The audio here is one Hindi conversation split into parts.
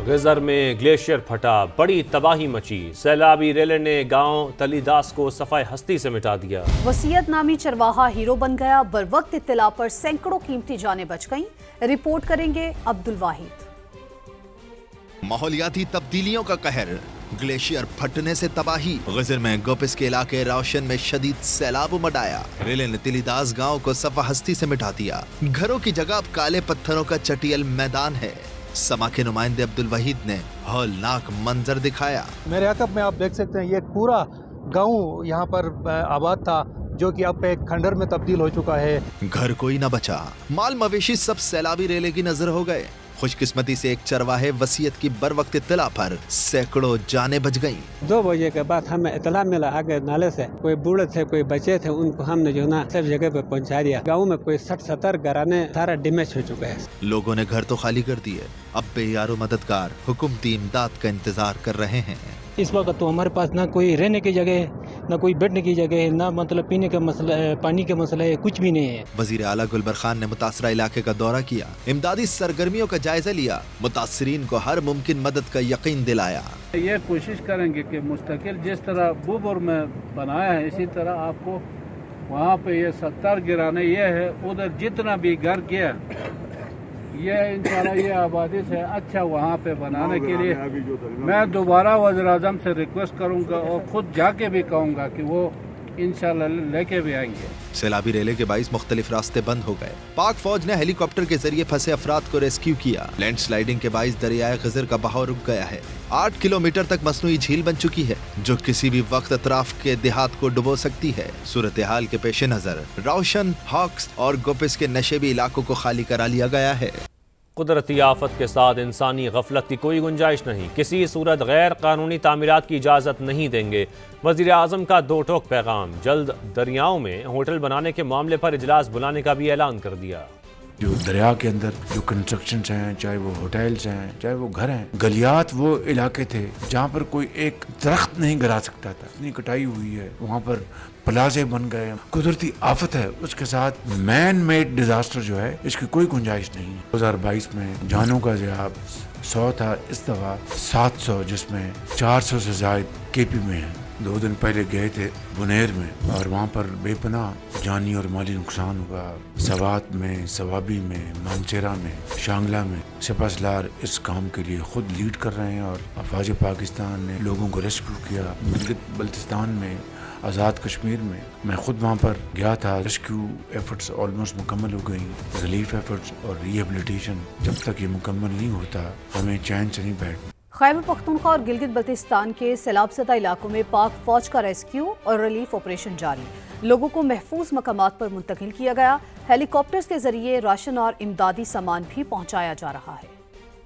गिजर में ग्लेशियर फटा, बड़ी तबाही मची। सैलाबी रेले ने गांव तलीदास को सफाई हस्ती से मिटा दिया। वसीयत नामी चरवाहा हीरो बन गया। बर वक्त इत्तला पर सैकड़ों कीमती जानें बच गईं। रिपोर्ट करेंगे अब्दुल वाहिद। माहौलियाती तब्दीलियों का कहर, ग्लेशियर फटने से तबाही। गिजर में गोपिस के इलाके रोशन में शदीद सैलाब उमड़ आया। रेले ने तिलीदास गांव को सफा हस्ती से मिटा दिया। घरों की जगह अब काले पत्थरों का चटियल मैदान है। समा के नुमाइंदे अब्दुल वहीद ने हौलनाक मंजर दिखाया। मेरे अकब में आप देख सकते हैं, ये पूरा गांव यहाँ पर आबाद था, जो कि अब एक खंडर में तब्दील हो चुका है। घर कोई न बचा, माल मवेशी सब सैलाबी रेले की नजर हो गए। खुशकिस्मती से एक चरवाहे वसीयत की बर वक्त इत्तला पर सैकड़ों जानें बच गईं। 2 बजे के बाद हमें इत्तला मिला, आगे नाले से कोई बूढ़े थे, कोई बच्चे थे, उनको हमने जो ना सब जगह पे पहुंचा दिया। गांव में कोई 60-70 घराने सारा डैमेज हो चुका है। लोगों ने घर तो खाली कर दिए, अब बेयारो मददगार हुकूमती इमदाद का इंतजार कर रहे हैं। इस वक्त तो हमारे पास ना कोई रहने की जगह, ना कोई बैठने की जगह, ना मतलब पीने का मसला, पानी का मसला है, कुछ भी नहीं है। वजीर आला गुलबर खान ने मुतासरा इलाके का दौरा किया, इमदादी सरगर्मियों का जायजा लिया, मुतासरीन को हर मुमकिन मदद का यकीन दिलाया। ये कोशिश करेंगे कि मुस्तकिल जिस तरह बुबर में बनाया है, इसी तरह आपको वहाँ पे ये 70 गिराने ये है। उधर जितना भी घर गया ये इंशाल्लाह ये आबादी से अच्छा वहाँ पे बनाने के लिए मैं दोबारा वज़ीर-ए-आज़म से रिक्वेस्ट करूँगा और खुद जाके भी कहूँगा कि वो इंशाल्लाह लेके भी आएंगे। सैलाबी रेले के 22 मुख्तलिफ रास्ते बंद हो गए। पाक फौज ने हेलीकॉप्टर के जरिए फंसे अफराद को रेस्क्यू किया। लैंडस्लाइडिंग के बाइस दरियाए गिजर का बहाव रुक गया है। 8 किलोमीटर तक मसनूई झील बन चुकी है, जो किसी भी वक्त अतराफ के देहात को डुबो सकती है। सूरत हाल के पेश नजर रोशन, हॉक्स और गोपिस के नशेबी इलाकों को खाली करा लिया गया है। कुदरती आफत के साथ इंसानी गफलत की कोई गुंजाइश नहीं। किसी सूरत गैर कानूनी तामीरात की इजाज़त नहीं देंगे। वज़ीर आज़म का 2 टोक पैगाम। जल्द दरियाओं में होटल बनाने के मामले पर इजलास बुलाने का भी ऐलान कर दिया। जो दरिया के अंदर जो कंस्ट्रक्शन हैं, चाहे वो होटल्स हैं, चाहे वो घर हैं, गलियात वो इलाके थे जहाँ पर कोई एक दरख्त नहीं गिरा सकता था। इतनी कटाई हुई है, वहाँ पर प्लाजे बन गए। कुदरती आफत है, उसके साथ मैन मेड डिजास्टर जो है, इसकी कोई गुंजाइश नहीं है। 2022 में जानों का ज़ियाब 100 था, इस दफा 700, जिसमें 400 से ज्यादा केपी में है। 2 दिन पहले गए थे बुनेर में और वहाँ पर बेपनाह जानी और माली नुकसान हुआ। सवात में, सवाबी में, मानचेरा में, शांगला में सिपहसालार इस काम के लिए खुद लीड कर रहे हैं और अफवाज पाकिस्तान ने लोगों को रेस्क्यू किया। गिलगित बल्तिस्तान में, आज़ाद कश्मीर में मैं खुद वहाँ पर गया था। रेस्क्यू एफर्ट्स ऑलमोस्ट मुकम्मल हो गई। रिलीफ एफर्ट्स और रिहेबिलिटेशन, जब तक ये मुकम्मल नहीं होता हमें चैन से नहीं बैठना। खैबर पख्तूनख्वा और गिलगित बल्तिस्तान के सैलाबज़दा इलाकों में पाक फौज का रेस्क्यू और रिलीफ ऑपरेशन जारी। लोगों को महफूज मकामात पर मुंतकिल किया गया। हेलीकॉप्टर्स के जरिए राशन और इमदादी सामान भी पहुँचाया जा रहा है।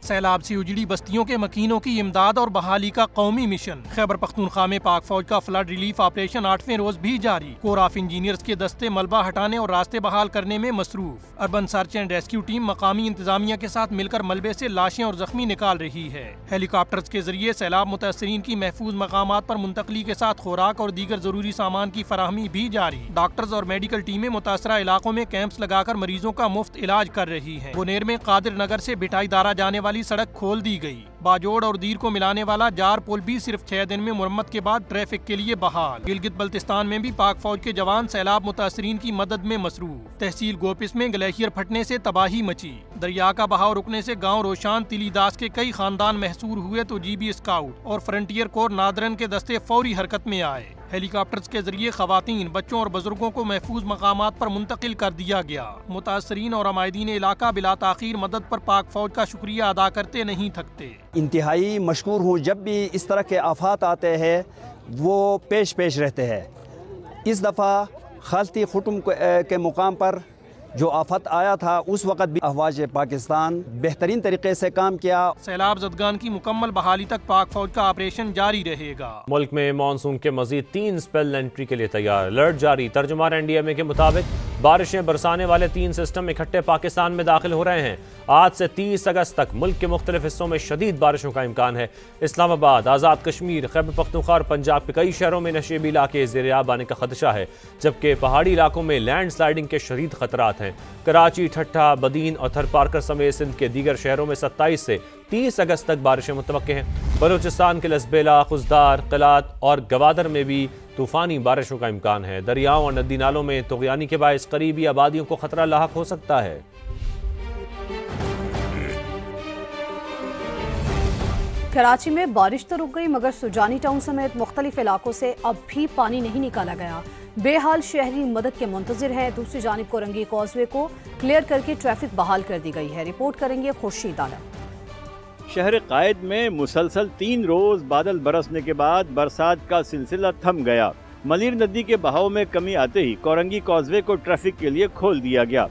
सैलाब से उजड़ी बस्तियों के मकीनों की इमदाद और बहाली का कौमी मिशन। खैबर पख्तूनख्वा में पाक फौज का फ्लड रिलीफ ऑपरेशन 8वें रोज भी जारी। कोर ऑफ इंजीनियर्स के दस्ते मलबा हटाने और रास्ते बहाल करने में मसरूफ। Urban search and rescue team मकामी इंतजामिया के साथ मिलकर मलबे से लाशें और जख्मी निकाल रही है। हेलीकॉप्टर्स के जरिए सैलाब मुतासरीन की महफूज मकामात पर मुंतकली के साथ खुराक और दीगर जरूरी सामान की फराहमी भी जारी। डॉक्टर्स और मेडिकल टीमें मुतासरा इलाकों में कैंप्स लगाकर मरीजों का मुफ्त इलाज कर रही है। बुनेर में कादिर नगर से बिटाई दारा जाने वाली सड़क खोल दी गई। बाजोड़ और दीर को मिलाने वाला जार पुल भी सिर्फ 6 दिन में मुरम्मत के बाद ट्रैफिक के लिए बहाल। गिलगित बल्तिस्तान में भी पाक फौज के जवान सैलाब मुतासरीन की मदद में मसरूफ। तहसील गोपिस में ग्लेशियर फटने से तबाही मची। दरिया का बहाव रुकने से गांव रोशान तिलीदास के कई खानदान महसूर हुए तो जीबी स्काउट और फ्रंटियर कोर नादरन के दस्ते फौरी हरकत में आए। हेलीकॉप्टर्स के जरिए खवातीन, बच्चों और बुजुर्गों को महफूज मकामात पर मुंतकिल कर दिया गया। मुतासरीन और अमायदीन इलाका बिला ताखीर मदद पर पाक फौज का शुक्रिया अदा करते नहीं थकते। इंतहाई मशकूर हूँ। जब भी इस तरह के आफात आते हैं वो पेश रहते हैं। इस दफ़ा खालती खुटुम के मुकाम पर जो आफत आया था, उस वक्त भी अफवाज पाकिस्तान बेहतरीन तरीके से काम किया। सैलाब ज़दगान की मुकम्मल बहाली तक पाक फौज का ऑपरेशन जारी रहेगा। मुल्क में मानसून के मजीद 3 स्पेल एंट्री के लिए तैयार, अलर्ट जारी। तर्जुमान NDMA के मुताबिक बारिशें बरसाने वाले 3 सिस्टम इकट्ठे पाकिस्तान में दाखिल हो रहे हैं। आज से 30 अगस्त तक मुल्क के मुख्तलिफ हिस्सों में शदीद बारिशों का इम्कान है। इस्लामाबाद, आज़ाद कश्मीर, खैबर पख्तूनख्वा और पंजाब के कई शहरों में नशेबी इलाके ज़ेर-ए-आब आने का खदशा है, जबकि पहाड़ी इलाकों में लैंड स्लाइडिंग के शदीद खतरात हैं। कराची, ठट्ठा, बदीन और थरपारकर समेत सिंध के दीगर शहरों में 27 से 30 अगस्त तक बारिशें मुतवक्के हैं। बलूचिस्तान के लसबेला, खुजदार, क़िलात और गवादर में भी तूफ़ानी बारिशों का इम्कान है। दरियाओं और नदी नालों में तुग़यानी के बायस करीबी आबादियों को खतरा लाहक हो सकता है। कराची में बारिश तो रुक गई मगर सुजानी टाउन समेत मुख्तलिफ इलाकों से अब भी पानी नहीं निकाला गया। बेहाल शहरी मदद के मुंतजिर है। दूसरी जानिब कोरंगी कॉजवे को क्लियर करके ट्रैफिक बहाल कर दी गई है। रिपोर्ट करेंगे खुर्शीद आलम। शहर कायद में मुसलसल 3 रोज बादल बरसने के बाद बरसात का सिलसिला थम गया। मलीर नदी के बहाव में कमी आते ही कोरंगी कॉजवे को ट्रैफिक के लिए खोल दिया गया।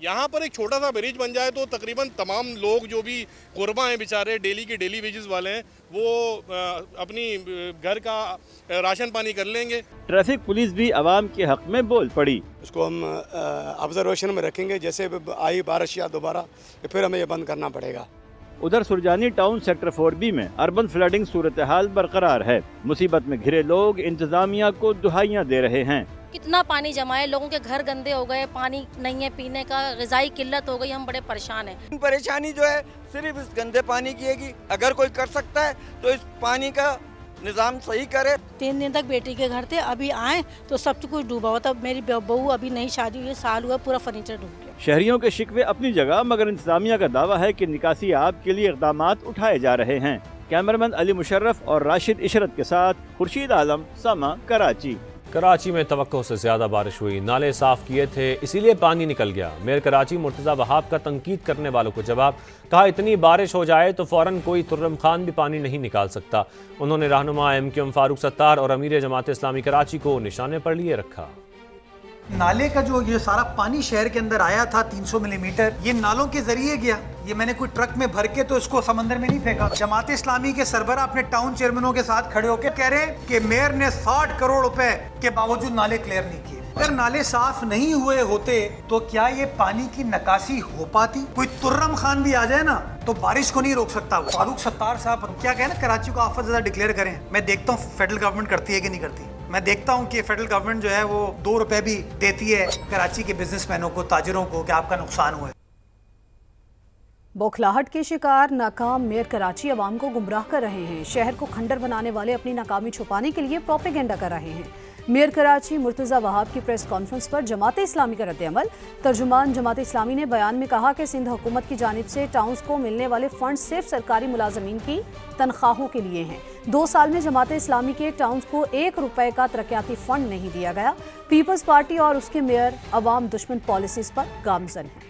यहाँ पर एक छोटा सा ब्रिज बन जाए तो तकरीबन तमाम लोग जो भी कुर्बा हैं बेचारे डेली के डेली वेजेस वाले हैं वो अपनी घर का राशन पानी कर लेंगे। ट्रैफिक पुलिस भी आवाम के हक में बोल पड़ी। उसको हम ऑब्जर्वेशन में रखेंगे, जैसे आई बारिश या दोबारा फिर हमें ये बंद करना पड़ेगा। उधर सुरजानी टाउन सेक्टर 4B में अर्बन फ्लडिंग सूरत हाल बरकरार है। मुसीबत में घिरे लोग इंतजामिया को दुहाइयाँ दे रहे हैं। कितना पानी जमा है, लोगों के घर गंदे हो गए, पानी नहीं है पीने का, ग़िज़ाई किल्लत हो गई, हम बड़े परेशान हैं। परेशानी जो है सिर्फ इस गंदे पानी की है। अगर कोई कर सकता है तो इस पानी का निज़ाम सही करे। 3 दिन तक बेटी के घर थे, अभी आए तो सब कुछ डूबा हुआ था। मेरी बहू अभी नई शादी हुई, साल हुआ, पूरा फर्नीचर डूब गया। शहरियों के शिकवे अपनी जगह, मगर इंतजामिया का दावा है कि निकासी आब के लिए इक़दामात उठाए जा रहे हैं। कैमरामैन अली मुशर्रफ और राशिद इशरत के साथ खुर्शीद आलम, समा, कराची। कराची में तवक्को से ज्यादा बारिश हुई, नाले साफ किए थे इसीलिए पानी निकल गया। मेयर कराची मुर्तज़ा वहाब का तंकीद करने वालों को जवाब, कहा इतनी बारिश हो जाए तो फौरन कोई तुर्रम खान भी पानी नहीं निकाल सकता। उन्होंने रहनुमा MQM फारूक सत्तार और अमीर जमात इस्लामी कराची को निशाने पर लिए रखा। नाले का जो ये सारा पानी शहर के अंदर आया था 300 मिलीमीटर, ये नालों के जरिए गया। ये मैंने कोई ट्रक में भर के तो इसको समंदर में नहीं फेंका। जमात इस्लामी के सरबरा अपने टाउन चेयरमैनों के साथ खड़े होकर कह रहे हैं कि मेयर ने 60 करोड़ रुपए के बावजूद नाले क्लियर नहीं किए। अगर नाले साफ नहीं हुए होते तो क्या ये पानी की निकासी हो पाती? कोई तुर्रम खान भी आ जाए ना तो बारिश को नहीं रोक सकता। फारूक सत्तार साहब क्या कहे ना, कराची को आफत ज़्यादा डिक्लेयर करें। मैं देखता हूँ फेडरल गवर्नमेंट करती है कि नहीं करती। मैं देखता हूँ कि फेडरल गवर्नमेंट जो है वो 2 रुपए भी देती है कराची के बिजनेसमैनों को, ताजिरों को, कि आपका नुकसान हुआ है। बौखलाहट के शिकार नाकाम मेयर कराची अवाम को गुमराह कर रहे हैं। शहर को खंडर बनाने वाले अपनी नाकामी छुपाने के लिए प्रोपेगेंडा कर रहे हैं। मेयर कराची मुर्तज़ा वहाब की प्रेस कॉन्फ्रेंस पर जमात इस्लामी का रद्द-ए-अमल। तर्जुमान जमात इस्लामी ने बयान में कहा कि सिंध हुकूमत की जानिब से टाउन्स को मिलने वाले फंड सिर्फ सरकारी मुलाजमीन की तनख्वाहों के लिए हैं। 2 साल में जमात इस्लामी के टाउन्स को 1 रुपए का तरक्याती फंड नहीं दिया गया। पीपल्स पार्टी और उसके मेयर अवाम दुश्मन पॉलिसीज पर गामजन हैं।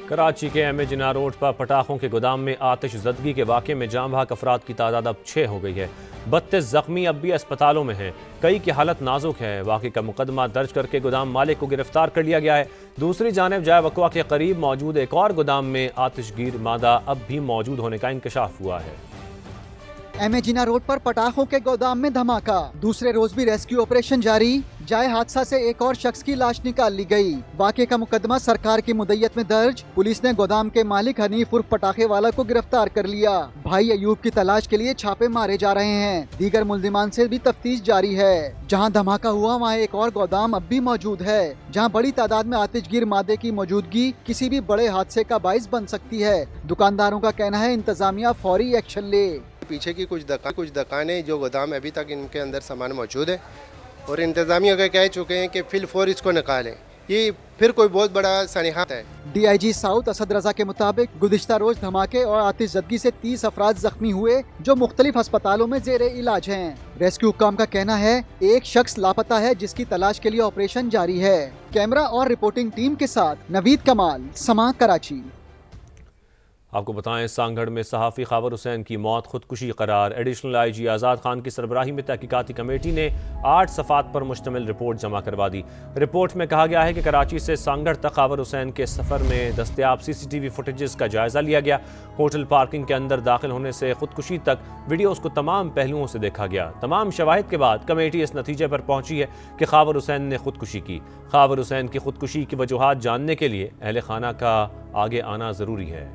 कराची के MA जिन्ना रोड पर पटाखों के गोदाम में आतिश ज़दगी के वाक़े में जाँ भाग अफराद की तादाद अब 6 हो गई है। 32 ज़ख्मी अब भी अस्पतालों में हैं, कई की हालत नाजुक है। वाक़े का मुकदमा दर्ज करके गोदाम मालिक को गिरफ्तार कर लिया गया है। दूसरी जानिब जाय वक़वा के करीब मौजूद एक और गोदाम में आतिशगीर मादा अब भी मौजूद होने का इंकशाफ हुआ है। MA जिन्ना रोड पर पटाखों के गोदाम में धमाका, दूसरे रोज भी रेस्क्यू ऑपरेशन जारी। जाए हादसा से एक और शख्स की लाश निकाल ली गई। वाक़े का मुकदमा सरकार की मुद्दत में दर्ज। पुलिस ने गोदाम के मालिक हनीफ उर्फ पटाखे वाला को गिरफ्तार कर लिया। भाई अयूब की तलाश के लिए छापे मारे जा रहे हैं। दीगर मुल्जिमान से भी तफ्तीश जारी है। जहां धमाका हुआ वहां एक और गोदाम अब भी मौजूद है, जहां बड़ी तादाद में आतिशगीर मादे की मौजूदगी किसी भी बड़े हादसे का बाइस बन सकती है। दुकानदारों का कहना है इंतजामिया फौरी एक्शन ले। पीछे की कुछ दुकानें जो गोदाम अभी तक इनके अंदर सामान मौजूद है और इंतजामिया का कह चुके हैं कि फिलफौर इसको निकालें। ये फिर कोई बहुत बड़ा सनिहात है। DIG साउथ असद रजा के मुताबिक गुज़िश्ता रोज धमाके और आतिशज़दगी से 30 अफराद जख्मी हुए जो मुख्तलिफ अस्पतालों में जेरे इलाज हैं। रेस्क्यू हुक्काम का कहना है एक शख्स लापता है जिसकी तलाश के लिए ऑपरेशन जारी है। कैमरा और रिपोर्टिंग टीम के साथ नवीद कमाल, समा, कराची। आपको बताएं सांगढ़ में सहाफ़ी खावर हुसैन की मौत खुदकुशी करार। एडिशनल IG आज़ाद खान की सरबराही में तहकीकाती कमेटी ने 8 सफ़ात पर मुश्तमिल रिपोर्ट जमा करवा दी। रिपोर्ट में कहा गया है कि कराची से सांगढ़ तक खावर हुसैन के सफ़र में दस्तयाब CCTV फुटेजेस का जायज़ा लिया गया। होटल पार्किंग के अंदर दाखिल होने से खुदकुशी तक वीडियोज़ को तमाम पहलुओं से देखा गया। तमाम शवाहिद के बाद कमेटी इस नतीजे पर पहुंची है कि खावर हुसैन ने खुदकुशी की। खावर हुसैन की खुदकुशी की वजूहात जानने के लिए अहले खाना का आगे आना ज़रूरी है।